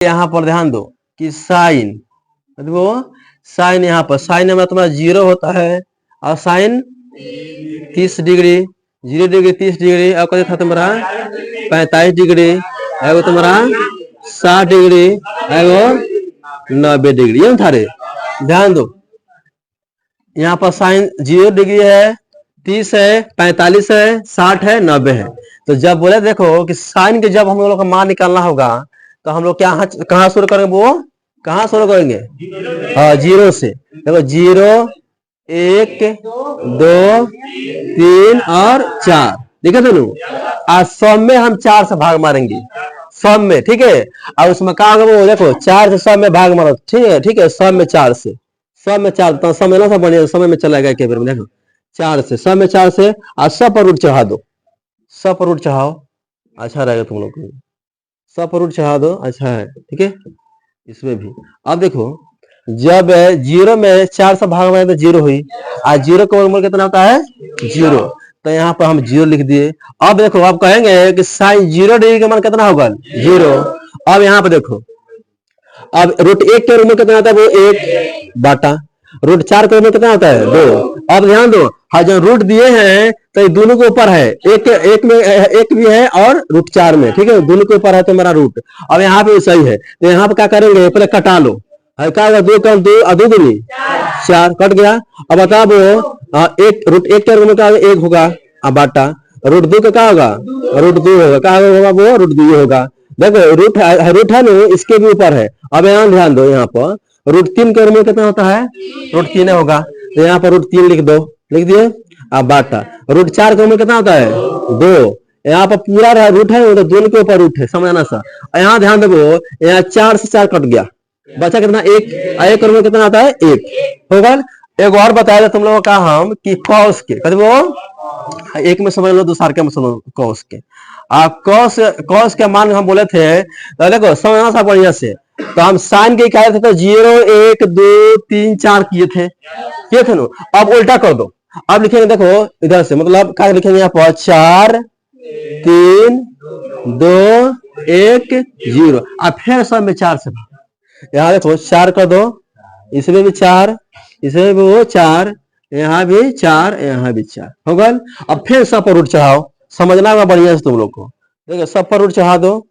यहाँ पर ध्यान दो कि साइन, वो साइन यहाँ पर साइन में तुम्हारा 0 होता है और साइन 30 डिग्री, 0 डिग्री 30 डिग्री, और कैसे था तुम्हारा 45 डिग्री, एगो तुम्हारा 60 डिग्री, एगो 90 डिग्री। ये था रे, ध्यान दो यहाँ पर साइन 0 डिग्री है, 30 है, 45 है, 60 है, 90 है। तो जब बोले देखो कि साइन के जब हम लोग का मान निकालना होगा तो हम लोग क्या कहाँ शुरू करेंगे, वो कहाँ शुरू करेंगे, हाँ 0 से। देखो 0 1 2 3 और 4, देखो दोनों। आज 100 में हम 4 से भाग मारेंगे, 100 में, ठीक है। और उसमें कहा होगा वो देखो 4 से 100 में भाग मारो, ठीक है, ठीक है। 100 में 4 से, 100 में 4 तो समय ना सब बढ़िया समय में चला गया, बार में देखो 4 से, 100 में 4 से, आज 100 पर रूट चढ़ा दो, 100 पर रूट चढ़ाओ, अच्छा रहेगा तुम लोग को। 100 पर रूट चढ़ा दो, अच्छा है, ठीक है। इसमें भी अब देखो जब 0 में 4 से भाग मारे तो 0 हुई, आज 0 का वर्गमूल कितना होता है 0, तो यहाँ पर हम 0 लिख दिए। अब देखो आप कहेंगे कि साइन 0 डिग्री का मान कितना होगा 0। अब यहाँ पर देखो अब रूट 1 के वर्गमूल कितना होता है, वो 1 बाटा रूट 4 के वर्गमूल कितना होता है 2। अब ध्यान दो, हाँ जो रूट दिए हैं तो दोनों के ऊपर है, एक में एक भी है और रूट 4 में, ठीक है, दोनों के ऊपर है तो मेरा रूट। अब यहाँ पे सही है तो यहाँ पे क्या करेंगे, पहले कटा लो, क्या होगा 2 कम 2 2 दूनी 4 कट गया। अब बता वो एक रूट 1 के वर्गमूल का 1 होगा, अब बाटा रूट 2 का क्या होगा, रूट 2 होगा, क्या होगा वो रूट 2 होगा। देखो रूट है ना, इसके भी ऊपर है। अब यहाँ ध्यान दो, यहाँ पर रूट 3 के वर्गमूल कितना होता है, रूट 3 होगा, तो यहाँ पर रूट 3 लिख दो, लिख दिए। अब बाटा रूट 4 के वर्गमूल कितना होता है 2, यहाँ पर पूरा रूट है तो दोनों के ऊपर रूट है, समझना सा। यहाँ ध्यान दो, यहाँ 4 से 4 कट गया, बचा कितना 1, एक वर्गमूल कितना आता है 1 होगा। एक और बताया था तुम लोगों का हम कि कॉस के, कहते वो एक में समझ लो, दूसरे के में समझ लो कॉस के। कॉस के मान हम बोले थे, तो देखो समझना सा बढ़िया से। तो हम साइन के क्या थे, तो 0 1 2 3 4 किए थे ना। अब उल्टा कर दो, अब लिखेंगे देखो इधर से, मतलब क्या लिखेंगे यहाँ पर 4 3 2 1 0, अब फिर सब में 4 से यहाँ देखो 4 कर दो, इसमें भी 4, इसमें भी वो 4, यहाँ भी 4, यहाँ भी 4 होगा। अब फिर सब पर रूट चढ़ाओ, समझना होगा बढ़िया से तुम लोग को। देखो सब पर रूट चढ़ा दो,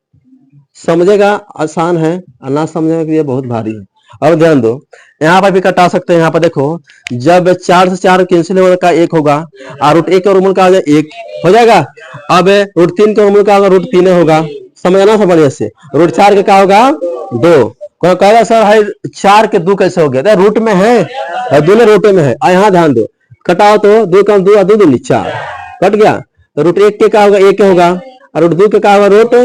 समझेगा आसान है, ना समझने के लिए बहुत भारी है। अब ध्यान दो, यहाँ पर भी कटा सकते हैं। यहाँ पर देखो जब 4 से 4 कैंसिल होने का 1 होगा, और रूट 1 का वर्गमूल का 1 हो जाएगा। अब रूट 3 का वर्गमूल का होगा रूट 3 होगा, समझना समझिए से। रूट 4 के क्या होगा 2, कहेगा सर है 4 के 2 कैसे हो गया, रूट में है, दोनों रूट में है। यहाँ ध्यान दो, कटाओ तो 2 कम 2 2 दूनी 4 कट गया, तो रूट 1 के क्या होगा 1 होगा, और रूट 2 के क्या होगा रूट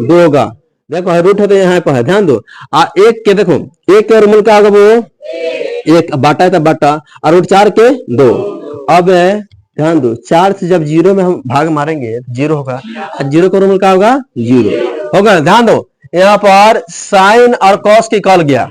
2 होगा। देखो रूट है तो यहाँ पर है, ध्यान दो। 1 के देखो 1 के वर्गमूल का होगा वो 1 बाटा है तो बाटा, और रूट 4 के 2। अब ध्यान दो 4 से जब 0 में हम भाग मारेंगे 0 होगा, 0 का वर्गमूल का होगा 0 होगा। ध्यान दो यहाँ पर साइन और कॉस की कॉल गया,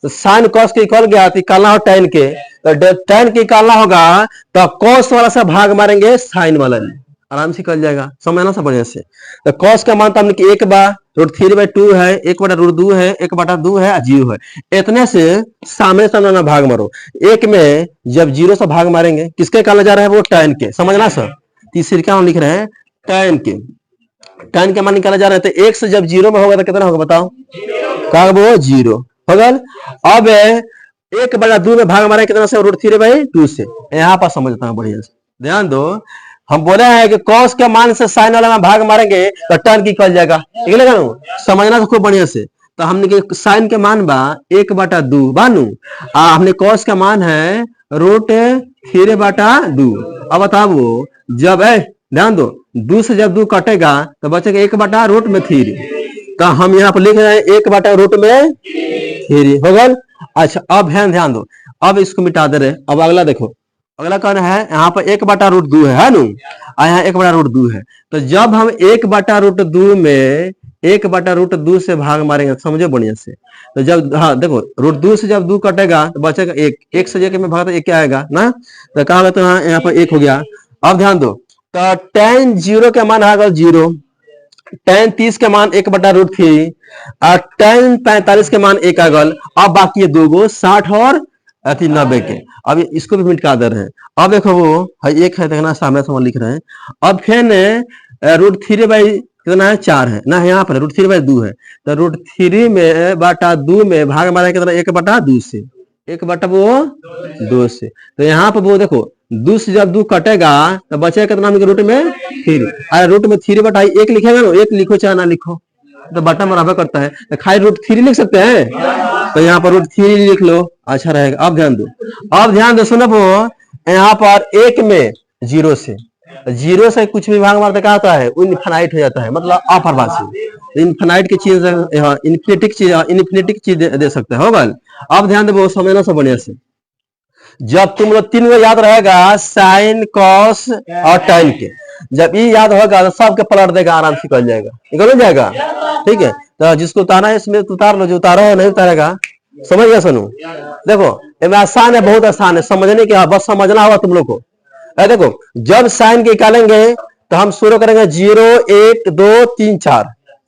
तो साइन कॉस की कॉल गया तो निकालना हो tan के, तो tan की निकालना होगा तो कॉस वाला से भाग मारेंगे साइन वाला में, आराम से कल जाएगा, समझना सब बढ़िया से। तो कॉस का मान तो हमने 1 बार रूट 3/2 है, 1 बटा रूट 2 है, 1 बटा 2 है, 0 है। इतने से सामने सामने भाग मारो, 1 में जब 0 से भाग मारेंगे किसके निकालना जा रहा है वो tan के, समझना सर। तीसरी क्या हम लिख रहे हैं tan के, tan के मान निकाला जा रहा है। तो 1 से जब 0 में होगा तो कितना होगा बताओ, क्या वो 0 होगा। अब 1 बटा 2 में भाग मारे कितना से, रूट 3/2 से। यहाँ पर समझता हूँ बढ़िया से, ध्यान दो। हम बोले हैं कि cos के मान से साइन वाला में भाग मारेंगे तो tan की कल जाएगा, ठीक है ना, समझना तो खूब बढ़िया से। तो हमने साइन के मान बा 1 बटा 2 बानू, हमने cos का मान है रूट 3/2। अब बताओ जब ध्यान दो 2 से जब 2 कटेगा तो बचेगा 1 बटा रूट में 3, तो हम यहाँ पर लिख रहे हैं 1 बटा रूट में 3 होगा। अच्छा अब ध्यान दो, अब इसको मिटा दे रहे। अब अगला देखो, अगला कौन है, यहाँ पर 1 बटा रूट 2 है ना, यहाँ 1 बटा रूट 2 है। तो जब हम 1 बटा रूट 2 में 1 बटा रूट 2 से भाग मारेंगे, समझो बढ़िया से। तो जब हाँ देखो रूट 2 से जब 2 कटेगा तो बचेगा 1, 1 से जगह में भागा तो 1 क्या आएगा ना, तो कहा तो यहाँ पर 1 हो गया। अब ध्यान दो, तो tan 0 के मान आएगा 0, tan 30 के मान 1/√3 और tan 45 के मान 1 आ गल। अब बाकी है 2 गो 60 और 90 के। अब इसको भी मिटा दे रहे हैं। अब देखो वो है 1 है, देखना सामने से लिख रहे हैं। अब फिर √3 बाई कितना है 4 है ना, यहाँ पर √3 बाई 2 है, तो √3 में बटा 2 में भाग हमारा कितना 1/2 से, 1/2 से। तो यहाँ पर वो देखो 2 से जब 2 कटेगा तो बचेगा कितना रूट में 3। अरे रूट में 3/1 लिखेगा ना, 1 लिखो चाहे ना लिखो तो बटा बराबर करता है, तो खाली √3 लिख सकते हैं, तो यहाँ पर √3 लिख लो, अच्छा रहेगा। अब ध्यान दो, अब ध्यान दो, सुनो वो यहाँ पर 1 में 0 से कुछ भी भाग मारते क्या होता है, इनफाइनाइट हो जाता है, मतलब अपर्वासी इनफाइनाइट की चीज, इन्फिनिटी की चीज दे सकते हैं, होगा। अब ध्यान दो समझना सब बढ़िया से। जब तुम लोग 3 याद रहेगा साइन कॉस और tan के, जब ये याद होगा तो सबके पलट देगा, आराम से निकल जाएगा, निकल जाएगा। ठीक है, तो जिसको उतारना है इसमें उतार लो, जो उतारा है नहीं उतारेगा, समझ गया सुनो। देखो इसमें आसान है, बहुत आसान है समझने के, बस समझना होगा तुम लोग को। देखो जब साइन के निकालेंगे तो हम शुरू करेंगे 0 1 2 3 4,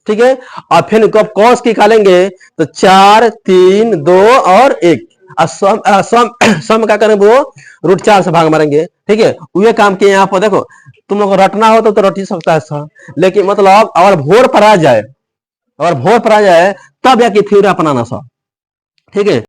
ठीक है, और फिर कब कॉस के निकालेंगे तो 4 3 2 और 1, सम क्या करेंगे वो √4 से भाग मारेंगे। ठीक है, ये काम किए। यहाँ पर देखो तुम लोग को रटना हो तो रट ही सकता है सर, लेकिन मतलब अगर भोर पर आ जाए, तब जाके थ्योरी अपनाना सर, ठीक है।